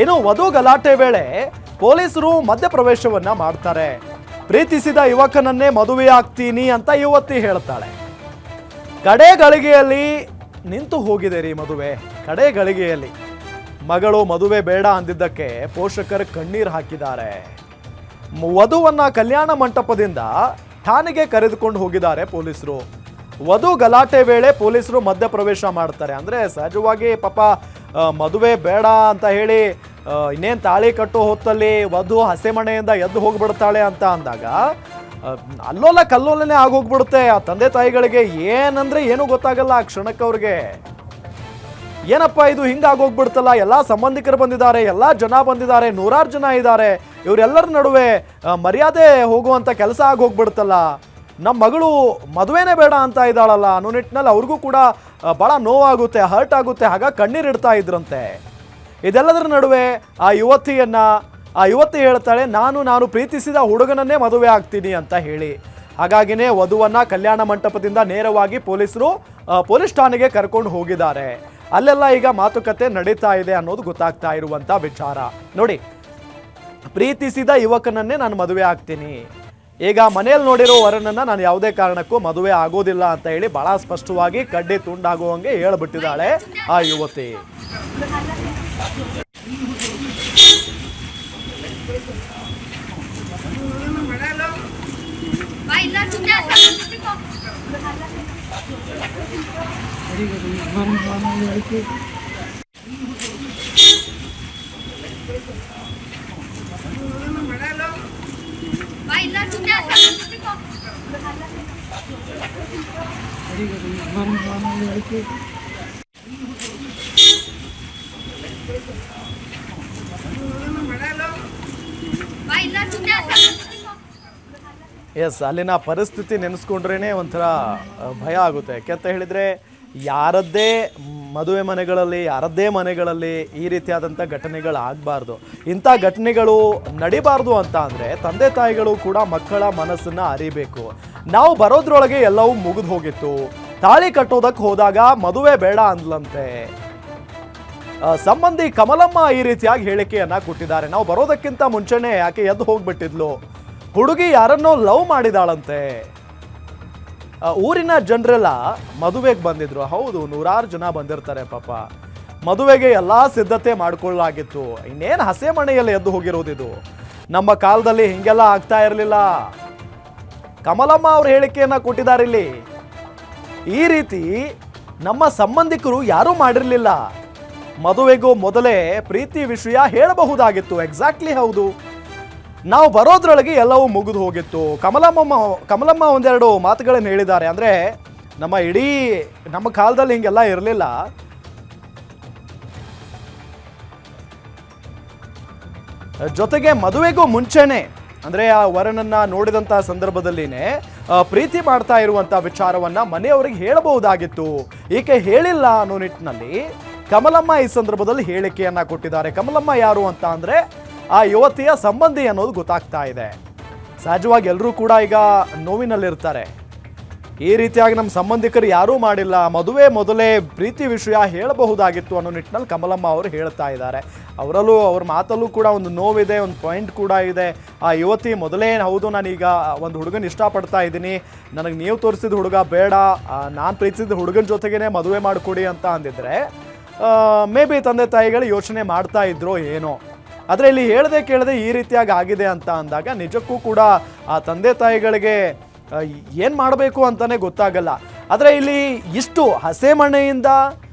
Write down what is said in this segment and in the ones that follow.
ಇನ್ನು ವಧು ಗಲಾಟೆ ವೇಳೆ ಪೊಲೀಸರು ಮಧ್ಯಪ್ರವೇಶವನ್ನ ಮಾಡ್ತಾರೆ. ಪ್ರೀತಿಸಿದ ಯುವಕನನ್ನೇ ಮದುವೆ ಆಗ್ತೀನಿ ಅಂತ ಯುವತಿ ಹೇಳ್ತಾಳೆ. ಕಡೆ ಗಳಿಗೆಯಲ್ಲಿ ನಿಂತು ಹೋಗಿದೆ ರೀ ಮದುವೆ. ಕಡೆ ಗಳಿಗೆಯಲ್ಲಿ ಮಗಳು ಮದುವೆ ಬೇಡ ಅಂದಿದ್ದಕ್ಕೆ ಪೋಷಕರು ಕಣ್ಣೀರು ಹಾಕಿದ್ದಾರೆ. ವಧುವನ್ನ ಕಲ್ಯಾಣ ಮಂಟಪದಿಂದ ಠಾಣೆಗೆ ಕರೆದುಕೊಂಡು ಹೋಗಿದ್ದಾರೆ ಪೊಲೀಸರು. ವಧು ಗಲಾಟೆ ವೇಳೆ ಪೊಲೀಸರು ಮಧ್ಯಪ್ರವೇಶ ಮಾಡ್ತಾರೆ. ಅಂದರೆ ಸಹಜವಾಗಿ ಪಾಪ ಮದುವೆ ಬೇಡ ಅಂತ ಹೇಳಿ ಇನ್ನೇನು ತಾಳಿ ಕಟ್ಟೋ ಹೊತ್ತಲ್ಲಿ ವಧು ಹಸೆಮಣೆಯಿಂದ ಎದ್ದು ಹೋಗ್ಬಿಡ್ತಾಳೆ ಅಂತ ಅಂದಾಗ ಅಲ್ಲೋಲ ಕಲ್ಲೋಲನೆ ಆಗೋಗ್ಬಿಡುತ್ತೆ. ಆ ತಂದೆ ತಾಯಿಗಳಿಗೆ ಏನಂದ್ರೆ ಏನೂ ಗೊತ್ತಾಗಲ್ಲ ಆ ಕ್ಷಣಕ್ಕೆ. ಅವ್ರಿಗೆ ಏನಪ್ಪ ಇದು ಹಿಂಗಾಗೋಗ್ಬಿಡ್ತಲ್ಲ, ಎಲ್ಲ ಸಂಬಂಧಿಕರು ಬಂದಿದ್ದಾರೆ, ಎಲ್ಲ ಜನ ಬಂದಿದ್ದಾರೆ, ನೂರಾರು ಜನ ಇದ್ದಾರೆ, ಇವರೆಲ್ಲರ ನಡುವೆ ಮರ್ಯಾದೆ ಹೋಗುವಂಥ ಕೆಲಸ ಆಗೋಗ್ಬಿಡ್ತಲ್ಲ, ನಮ್ಮ ಮಗಳು ಮದುವೆನೇ ಬೇಡ ಅಂತ ಇದ್ದಾಳಲ್ಲ ಅನ್ನೋ ನಿಟ್ಟಿನಲ್ಲಿ ಅವ್ರಿಗೂ ಕೂಡ ಭಾಳ ನೋವಾಗುತ್ತೆ, ಹರ್ಟ್ ಆಗುತ್ತೆ. ಹಾಗಾಗಿ ಕಣ್ಣೀರಿಡ್ತಾ ಇದ್ರಂತೆ. ಇದೆಲ್ಲದರ ನಡುವೆ ಆ ಯುವತಿ ಹೇಳ್ತಾಳೆ, ನಾನು ಪ್ರೀತಿಸಿದ ಹುಡುಗನನ್ನೇ ಮದುವೆ ಆಗ್ತೀನಿ ಅಂತ ಹೇಳಿ. ಹಾಗಾಗಿನೇ ವಧುವನ್ನ ಕಲ್ಯಾಣ ಮಂಟಪದಿಂದ ನೇರವಾಗಿ ಪೊಲೀಸರು ಪೊಲೀಸ್ ಠಾಣೆಗೆ ಕರ್ಕೊಂಡು ಹೋಗಿದ್ದಾರೆ. ಅಲ್ಲೆಲ್ಲ ಈಗ ಮಾತುಕತೆ ನಡೀತಾ ಇದೆ ಅನ್ನೋದು ಗೊತ್ತಾಗ್ತಾ ಇರುವಂತ ವಿಚಾರ. ನೋಡಿ, ಪ್ರೀತಿಸಿದ ಯುವಕನನ್ನೇ ನಾನು ಮದುವೆ ಆಗ್ತೀನಿ, ಈಗ ಮನೆಯಲ್ಲಿ ನೋಡಿರೋ ವರನನ್ನ ನಾನು ಯಾವುದೇ ಕಾರಣಕ್ಕೂ ಮದುವೆ ಆಗೋದಿಲ್ಲ ಅಂತ ಹೇಳಿ ಬಹಳ ಸ್ಪಷ್ಟವಾಗಿ ಕಡ್ಡಿ ತುಂಡಾಗುವಂಗೆ ಹೇಳ್ಬಿಟ್ಟಿದ್ದಾಳೆ ಆ ಯುವತಿ. ಎಸ್, ಅಲ್ಲಿನ ಪರಿಸ್ಥಿತಿ ನೆನೆಸ್ಕೊಂಡ್ರೇನೆ ಒಂಥರ ಭಯ ಆಗುತ್ತೆ. ಯಾಕೆಂತ ಹೇಳಿದ್ರೆ ಯಾರದ್ದೇ ಮದುವೆ ಮನೆಗಳಲ್ಲಿ, ಯಾರದ್ದೇ ಮನೆಗಳಲ್ಲಿ ಈ ರೀತಿಯಾದಂಥ ಘಟನೆಗಳು ಆಗಬಾರ್ದು. ಇಂಥ ಘಟನೆಗಳು ನಡಿಬಾರ್ದು ಅಂತ ಅಂದರೆ ತಂದೆ ತಾಯಿಗಳು ಕೂಡ ಮಕ್ಕಳ ಮನಸ್ಸನ್ನು ಅರಿಬೇಕು. ನಾವು ಬರೋದ್ರೊಳಗೆ ಎಲ್ಲವೂ ಮುಗಿದು ಹೋಗಿತ್ತು. ತಾಳಿ ಕಟ್ಟೋದಕ್ಕೆ ಹೋದಾಗ ಮದುವೆ ಬೇಡ ಅಂದ್ಲಂತೆ. ಸಂಬಂಧಿ ಕಮಲಮ್ಮ ಈ ರೀತಿಯಾಗಿ ಹೇಳಿಕೆಯನ್ನ ಕೊಟ್ಟಿದ್ದಾರೆ. ನಾವು ಬರೋದಕ್ಕಿಂತ ಮುಂಚೆನೆ ಯಾಕೆ ಎದ್ದು ಹೋಗ್ಬಿಟ್ಟಿದ್ಲು, ಹುಡುಗಿ ಯಾರನ್ನೋ ಲವ್ ಮಾಡಿದಾಳಂತೆ. ಊರಿನ ಜನರೆಲ್ಲ ಮದುವೆಗೆ ಬಂದಿದ್ರು. ಹೌದು, ನೂರಾರು ಜನ ಬಂದಿರ್ತಾರೆ ಪಾಪ. ಮದುವೆಗೆ ಎಲ್ಲ ಸಿದ್ಧತೆ ಮಾಡ್ಕೊಳ್ಳಾಗಿತ್ತು. ಇನ್ನೇನು ಹಸೆ ಮನೆಯಲ್ಲಿ ಎದ್ದು ಹೋಗಿರೋದಿದು. ನಮ್ಮ ಕಾಲದಲ್ಲಿ ಹಿಂಗೆಲ್ಲ ಆಗ್ತಾ ಇರಲಿಲ್ಲ. ಕಮಲಮ್ಮ ಅವ್ರ ಹೇಳಿಕೆಯನ್ನ ಕೊಟ್ಟಿದ್ದಾರೆ ಇಲ್ಲಿ. ಈ ರೀತಿ ನಮ್ಮ ಸಂಬಂಧಿಕರು ಯಾರೂ ಮಾಡಿರಲಿಲ್ಲ. ಮದುವೆಗೂ ಮೊದಲೇ ಪ್ರೀತಿ ವಿಷಯ ಹೇಳಬಹುದಾಗಿತ್ತು. ಎಕ್ಸಾಕ್ಟ್ಲಿ ಹೌದು. ನಾವು ಬರೋದ್ರೊಳಗೆ ಎಲ್ಲವೂ ಮುಗಿದು ಹೋಗಿತ್ತು. ಕಮಲಮ್ಮ ಒಂದೆರಡು ಮಾತುಗಳನ್ನು ಹೇಳಿದ್ದಾರೆ. ಅಂದರೆ ನಮ್ಮ ಕಾಲದಲ್ಲಿ ಹಿಂಗೆಲ್ಲ ಇರಲಿಲ್ಲ. ಜೊತೆಗೆ ಮದುವೆಗೂ ಮುಂಚೆನೆ ಅಂದರೆ ಆ ವರನನ್ನ ನೋಡಿದಂಥ ಸಂದರ್ಭದಲ್ಲಿನೇ ಪ್ರೀತಿ ಮಾಡ್ತಾ ಇರುವಂಥ ವಿಚಾರವನ್ನ ಮನೆಯವರಿಗೆ ಹೇಳಬಹುದಾಗಿತ್ತು. ಈಕೆ ಹೇಳಿಲ್ಲ ಅನ್ನೋ ನಿಟ್ಟಿನಲ್ಲಿ ಕಮಲಮ್ಮ ಈ ಸಂದರ್ಭದಲ್ಲಿ ಹೇಳಿಕೆಯನ್ನ ಕೊಟ್ಟಿದ್ದಾರೆ. ಕಮಲಮ್ಮ ಯಾರು ಅಂತ ಅಂದರೆ ಆ ಯುವತಿಯ ಸಂಬಂಧಿ ಅನ್ನೋದು ಗೊತ್ತಾಗ್ತಾ ಇದೆ. ಸಹಜವಾಗಿ ಎಲ್ಲರೂ ಕೂಡ ಈಗ ನೋವಿನಲ್ಲಿರ್ತಾರೆ. ಈ ರೀತಿಯಾಗಿ ನಮ್ಮ ಸಂಬಂಧಿಕರು ಯಾರೂ ಮಾಡಿಲ್ಲ, ಮದುವೆ ಮೊದಲೇ ಪ್ರೀತಿ ವಿಷಯ ಹೇಳಬಹುದಾಗಿತ್ತು ಅನ್ನೋ ನಿಟ್ಟಿನಲ್ಲಿ ಕಮಲಮ್ಮ ಅವರು ಹೇಳ್ತಾ ಇದ್ದಾರೆ. ಅವ್ರ ಮಾತಲ್ಲೂ ಕೂಡ ಒಂದು ನೋವಿದೆ, ಒಂದು ಪಾಯಿಂಟ್ ಕೂಡ ಇದೆ. ಆ ಯುವತಿ ಮೊದಲೇ ಹೌದು, ನಾನೀಗ ಒಂದು ಹುಡುಗನ ಇಷ್ಟಪಡ್ತಾ ಇದ್ದೀನಿ, ನನಗೆ ನೀವು ತೋರಿಸಿದ ಹುಡುಗ ಬೇಡ, ನಾನು ಪ್ರೀತಿಸಿದ ಹುಡುಗನ ಜೊತೆಗೇ ಮದುವೆ ಮಾಡಿಕೊಡಿ ಅಂತ ಅಂದಿದ್ರೆ ಮೇ ಬಿ ತಂದೆ ತಾಯಿಗಳು ಯೋಚನೆ ಮಾಡ್ತಾ ಇದ್ರೋ ಏನೋ. ಆದರೆ ಇಲ್ಲಿ ಕೇಳದೆ ಈ ರೀತಿಯಾಗಿ ಆಗಿದೆ ಅಂತ ಅಂದಾಗ ನಿಜಕ್ಕೂ ಕೂಡ ಆ ತಂದೆ ತಾಯಿಗಳಿಗೆ ಏನು ಮಾಡಬೇಕು ಅಂತಲೇ ಗೊತ್ತಾಗಲ್ಲ. ಆದರೆ ಇಲ್ಲಿ ಇಷ್ಟು ಹಸೆ ಮನೆಯಿಂದ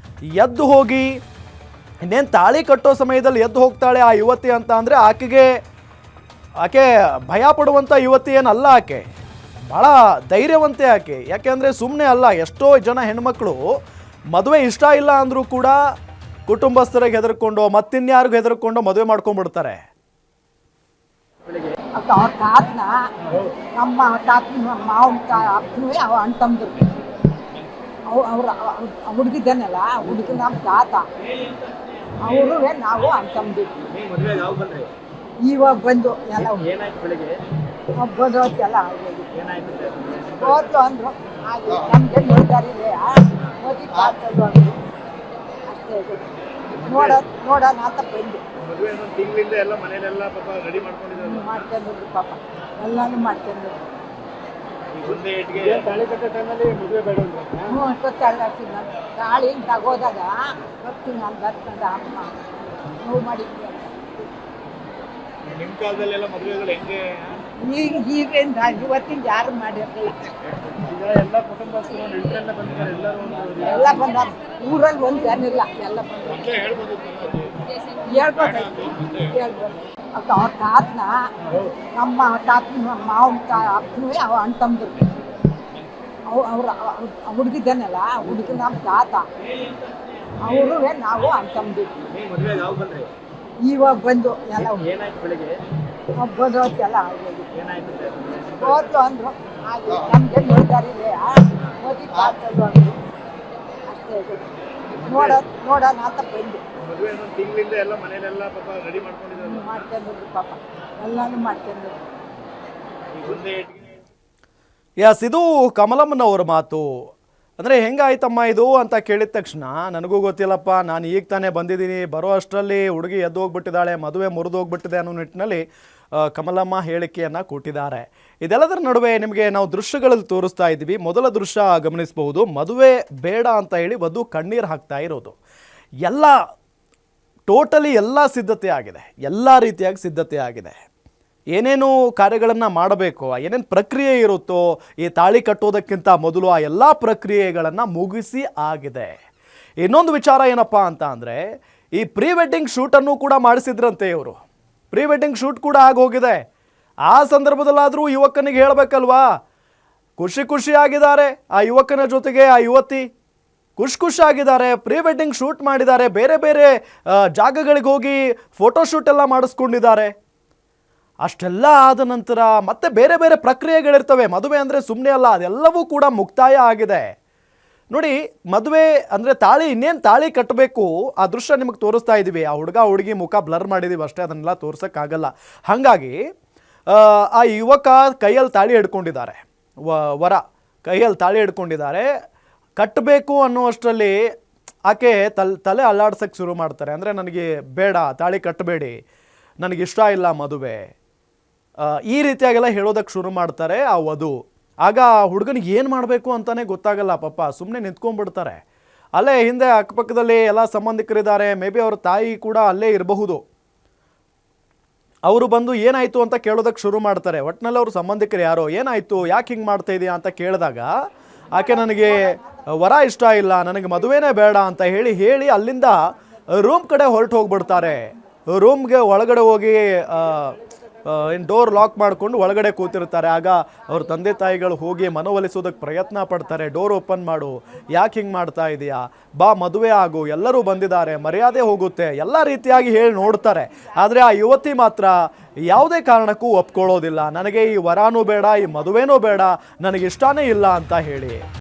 ಎದ್ದು ಹೋಗಿ ಇನ್ನೇನು ತಾಳಿ ಕಟ್ಟೋ ಸಮಯದಲ್ಲಿ ಎದ್ದು ಹೋಗ್ತಾಳೆ ಆ ಯುವತಿ ಅಂತ ಅಂದರೆ ಆಕೆ ಭಯ ಪಡುವಂಥ ಯುವತಿ ಏನಲ್ಲ. ಆಕೆ ಭಾಳ ಧೈರ್ಯವಂತೆ ಆಕೆ. ಯಾಕೆಂದರೆ ಸುಮ್ಮನೆ ಅಲ್ಲ, ಎಷ್ಟೋ ಜನ ಹೆಣ್ಮಕ್ಳು ಮದುವೆ ಇಷ್ಟ ಇಲ್ಲ ಅಂದರೂ ಕೂಡ ಕುಟುಂಬಸ್ಥರಿಗೆ ಹೆದರ್ಕೊಂಡು ಮತ್ತಿನ್ಯಾರಿಗೂ ಹೆದರ್ಕೊಂಡು ಮದುವೆ ಮಾಡ್ಕೊಂಡ್ಬಿಡ್ತಾರೆ. ಅವ್ರ ತಾತನ ನಮ್ಮ ತಾತನ ಮಾವನ ಅಪ್ಪನೂ ಅವ ಅಣ್ಣ ತಮ್ಮದ್ರು. ಅವ್ರ ಹುಡುಗಿದ್ದಾನಲ್ಲ, ಹುಡುಗಿ ನಮ್ಮ ತಾತ ಅವರು ನಾವು ಅಣ್ಣ ತಮ್ಮದು. ಇವಾಗ ಬಂದು ಎಲ್ಲ ಬಂದೋತ್ತೆಲ್ಲ ಹೋದ್ಲು ಅಂದರು. ಹಾಗೆ ನಮಗೆ ನಿರ್ಧಾರ ಇದೆ, ಮದುವೆ ಕಾತಲ್ಲು ಅಂದರು. ಅಷ್ಟೇ. ನೋಡೋಣ ಅಂತ ಬಂದು ಮದುವೆ ಒಂದು ತಿಂಗಳಿಂದ ಎಲ್ಲ ಮನೇಲೆಲ್ಲ ಪಾಪ ರೆಡಿ ಮಾಡ್ಕೊಂಡಿದ್ದಾರೆ. ಮಾಡ್ಕೊಂಡಿದ್ರು ಪಾಪ ಎಲ್ಲಾನು ಮಾಡ್ಕೊಂಡಿದ್ರು. ಈಗ ಒಂದೇ ಏಟ್ಗೆ ತಾಳಿ ಕಟ್ಟೋ ಟೈಮಲ್ಲಿ ಮದುವೆ ಬೇಡ ಅಂದ್ರೆ ಗೊತ್ತಾಗ್ತೀನಿ ನಾನು ತಾಳಿ ತಗೋದಾಗ ಬರ್ತೀನಿ ನಾನು ಬರ್ತಂದ ಅಮ್ಮ ನೋವು ಮಾಡಿದ್ವಿ ಅಂತ. ನಿಮ್ಮ ಕಾಲದಲ್ಲೆಲ್ಲ ಮದುವೆಗಳು ಹೆಂಗೆ? ಈಗಿಂದ ಇವತ್ತಿಂದ ಯಾರು ಮಾಡಿರಲಿಲ್ಲ. ಈಗ ಎಲ್ಲ ಕುಟುಂಬಸ್ಥರು ನೆಂಟರೆಲ್ಲ ಬಂದಿದ್ದಾರೆ, ಎಲ್ಲರೂ ಎಲ್ಲ ಬಂದ ಊರಲ್ಲಿ ಒಂದು ಏನಿಲ್ಲ, ಎಲ್ಲ ಬಂದ ಮೊದಲೇ ಹೇಳ್ಬೋದು. ಹೇಳ್ಬೋದು. ಅವ್ರ ತಾತನ ನಮ್ಮ ತಾತನ ಮಾವನ ಅಪ್ಪನೂ ಅವ ಅಣ್ಣ ತಮ್ಮದ್ರು ಅವ್ರ ಹುಡುಗಿದ್ದಾನಲ್ಲ ಹುಡುಗಿ ನಮ್ಮ ತಾತ ಅವರು ನಾವು ಅಣ್ಣ ತಮ್ಮದು. ಮದುವೆಗೆ ಯಾವ ಬಂದ್ರಿ? ಇವಾಗ ಬಂದು ಎಲ್ಲ ಏನಾಯ್ತು ಬೆಳಿಗ್ಗೆ? ಬಂದು ಎಲ್ಲ ಆಗೋದು ಏನಾಯ್ತು? ಹೋದ್ರು ಅಂದರು ಹಾಗೆ ನಮಗೆ ನೋಡ್ದಾರಿದೆ ಮೋದಿ ಕಾಡ್ತಲ್ವ ಅಂದರು ಅಷ್ಟೇ. ನೋಡೋಣ ಅಂತ ಬಂದು ಮದುವೆ ಒಂದು ತಿಂಗಳಿಂದ ಎಲ್ಲ ಮನೇಲೆಲ್ಲ ಪಾಪ ರೆಡಿ ಮಾಡ್ಕೊಂಡಿದ್ದಾರೆ. ಮಾಡ್ಕೊಂಡಿದ್ರು ಪಾಪ ಎಲ್ಲಾನು ಮಾಡ್ಕೊಂಡಿದ್ರು. ಈಗ ಒಂದೇ ಏಟ್ಗೆ ಎಸ್, ಇದು ಕಮಲಮ್ಮನವ್ರ ಮಾತು. ಅಂದರೆ ಹೆಂಗಾಯ್ತಮ್ಮ ಇದು ಅಂತ ಕೇಳಿದ ತಕ್ಷಣ ನನಗೂ ಗೊತ್ತಿಲ್ಲಪ್ಪ, ನಾನು ಈಗ ತಾನೇ ಬಂದಿದ್ದೀನಿ, ಬರೋ ಅಷ್ಟರಲ್ಲಿ ಹುಡುಗಿ ಎದ್ದು ಹೋಗ್ಬಿಟ್ಟಿದ್ದಾಳೆ, ಮದುವೆ ಮುರಿದು ಹೋಗ್ಬಿಟ್ಟಿದೆ ಅನ್ನೋ ನಿಟ್ಟಿನಲ್ಲಿ ಕಮಲಮ್ಮ ಹೇಳಿಕೆಯನ್ನು ಕೊಟ್ಟಿದ್ದಾರೆ. ಇದೆಲ್ಲದರ ನಡುವೆ ನಿಮಗೆ ನಾವು ದೃಶ್ಯಗಳಲ್ಲಿ ತೋರಿಸ್ತಾ ಇದ್ದೀವಿ. ಮೊದಲ ದೃಶ್ಯ ಗಮನಿಸಬಹುದು, ಮದುವೆ ಬೇಡ ಅಂತ ಹೇಳಿ ವಧು ಕಣ್ಣೀರು ಹಾಕ್ತಾ ಇರೋದು. ಎಲ್ಲ ಟೋಟಲಿ ಎಲ್ಲ ಸಿದ್ಧತೆ ಆಗಿದೆ, ಎಲ್ಲ ರೀತಿಯಾಗಿ ಸಿದ್ಧತೆ ಆಗಿದೆ. ಏನೇನು ಕಾರ್ಯಗಳನ್ನು ಮಾಡಬೇಕು, ಏನೇನು ಪ್ರಕ್ರಿಯೆ ಇರುತ್ತೋ ಈ ತಾಳಿ ಕಟ್ಟೋದಕ್ಕಿಂತ ಮೊದಲು ಆ ಎಲ್ಲ ಪ್ರಕ್ರಿಯೆಗಳನ್ನು ಮುಗಿಸಿ ಆಗಿದೆ. ಇನ್ನೊಂದು ವಿಚಾರ ಏನಪ್ಪ ಅಂತ ಅಂದರೆ, ಈ ಪ್ರೀ ವೆಡ್ಡಿಂಗ್ ಶೂಟನ್ನು ಕೂಡ ಮಾಡಿಸಿದ್ರಂತೆ ಇವರು. ಪ್ರೀ ವೆಡ್ಡಿಂಗ್ ಶೂಟ್ ಕೂಡ ಆಗೋಗಿದೆ. ಆ ಸಂದರ್ಭದಲ್ಲಾದರೂ ಯುವಕನಿಗೆ ಹೇಳಬೇಕಲ್ವಾ, ಖುಷಿಯಾಗಿದ್ದಾರೆ ಆ ಯುವಕನ ಜೊತೆಗೆ ಆ ಯುವತಿ ಖುಷಿಯಾಗಿದ್ದಾರೆ, ಪ್ರೀ ವೆಡ್ಡಿಂಗ್ ಶೂಟ್ ಮಾಡಿದ್ದಾರೆ, ಬೇರೆ ಬೇರೆ ಜಾಗಗಳಿಗೆ ಹೋಗಿ ಫೋಟೋಶೂಟ್ ಎಲ್ಲ ಮಾಡಿಸ್ಕೊಂಡಿದ್ದಾರೆ. ಅಷ್ಟೆಲ್ಲ ಆದ ನಂತರ ಮತ್ತೆ ಬೇರೆ ಬೇರೆ ಪ್ರಕ್ರಿಯೆಗಳಿರ್ತವೆ. ಮದುವೆ ಅಂದರೆ ಸುಮ್ಮನೆ ಅಲ್ಲ, ಅದೆಲ್ಲವೂ ಕೂಡ ಮುಕ್ತಾಯ ಆಗಿದೆ. ನೋಡಿ, ಮದುವೆ ಅಂದರೆ ತಾಳಿ, ಇನ್ನೇನು ತಾಳಿ ಕಟ್ಟಬೇಕು ಆ ದೃಶ್ಯ ನಿಮಗೆ ತೋರಿಸ್ತಾ ಇದ್ದೀವಿ. ಆ ಹುಡುಗಿ ಮುಖ ಬ್ಲರ್ ಮಾಡಿದ್ದೀವಿ ಅಷ್ಟೇ, ಅದನ್ನೆಲ್ಲ ತೋರ್ಸೋಕ್ಕಾಗಲ್ಲ. ಹಾಗಾಗಿ ಆ ಯುವಕ ಕೈಯಲ್ಲಿ ತಾಳಿ ಹಿಡ್ಕೊಂಡಿದ್ದಾರೆ, ವರ ಕೈಯಲ್ಲಿ ತಾಳಿ ಹಿಡ್ಕೊಂಡಿದ್ದಾರೆ. ಕಟ್ಟಬೇಕು ಅನ್ನುವಷ್ಟರಲ್ಲಿ ಆಕೆ ತಲೆ ಅಲ್ಲಾಡ್ಸೋಕ್ಕೆ ಶುರು ಮಾಡ್ತಾರೆ. ಅಂದರೆ ನನಗೆ ಬೇಡ, ತಾಳಿ ಕಟ್ಟಬೇಡಿ, ನನಗಿಷ್ಟ ಇಲ್ಲ ಮದುವೆ, ಈ ರೀತಿಯಾಗೆಲ್ಲ ಹೇಳೋದಕ್ಕೆ ಶುರು ಮಾಡ್ತಾರೆ ಆ ವಧು. ಆಗ ಹುಡುಗನಿಗೆ ಏನು ಮಾಡಬೇಕು ಅಂತಲೇ ಗೊತ್ತಾಗಲ್ಲ ಪಾಪ, ಸುಮ್ಮನೆ ನಿಂತ್ಕೊಂಡ್ಬಿಡ್ತಾರೆ. ಅಲ್ಲೇ ಹಿಂದೆ ಅಕ್ಕಪಕ್ಕದಲ್ಲಿ ಎಲ್ಲ ಸಂಬಂಧಿಕರಿದ್ದಾರೆ, ಮೇ ಬಿ ಅವ್ರ ತಾಯಿ ಕೂಡ ಅಲ್ಲೇ ಇರಬಹುದು. ಅವರು ಬಂದು ಏನಾಯಿತು ಅಂತ ಕೇಳೋದಕ್ಕೆ ಶುರು ಮಾಡ್ತಾರೆ. ಒಟ್ಟಿನಲ್ಲಿ ಅವ್ರ ಸಂಬಂಧಿಕರು ಯಾರೋ, ಏನಾಯಿತು, ಯಾಕೆ ಹಿಂಗೆ ಮಾಡ್ತಾ ಇದೆಯಾ ಅಂತ ಕೇಳಿದಾಗ ಆಕೆ ನನಗೆ ವರ ಇಷ್ಟ ಇಲ್ಲ, ನನಗೆ ಮದುವೆನೇ ಬೇಡ ಅಂತ ಹೇಳಿ ಅಲ್ಲಿಂದ ರೂಮ್ ಕಡೆ ಹೊರಟು ಹೋಗ್ಬಿಡ್ತಾರೆ. ರೂಮ್ಗೆ ಒಳಗಡೆ ಹೋಗಿ ಡೋರ್ ಲಾಕ್ ಮಾಡಿಕೊಂಡು ಒಳಗಡೆ ಕೂತಿರ್ತಾರೆ. ಆಗ ಅವ್ರ ತಂದೆ ತಾಯಿಗಳು ಹೋಗಿ ಮನವೊಲಿಸೋದಕ್ಕೆ ಪ್ರಯತ್ನ ಪಡ್ತಾರೆ. ಡೋರ್ ಓಪನ್ ಮಾಡು, ಯಾಕೆ ಹಿಂಗೆ ಮಾಡ್ತಾ ಇದೆಯಾ, ಬಾ ಮದುವೆ ಆಗು, ಎಲ್ಲರೂ ಬಂದಿದ್ದಾರೆ, ಮರ್ಯಾದೆ ಹೋಗುತ್ತೆ, ಎಲ್ಲ ರೀತಿಯಾಗಿ ಹೇಳಿ ನೋಡ್ತಾರೆ. ಆದರೆ ಆ ಯುವತಿ ಮಾತ್ರ ಯಾವುದೇ ಕಾರಣಕ್ಕೂ ಒಪ್ಕೊಳ್ಳೋದಿಲ್ಲ. ನನಗೆ ಈ ವರಾನೂ ಬೇಡ, ಈ ಮದುವೆನೂ ಬೇಡ, ನನಗಿಷ್ಟನೇ ಇಲ್ಲ ಅಂತ ಹೇಳಿ.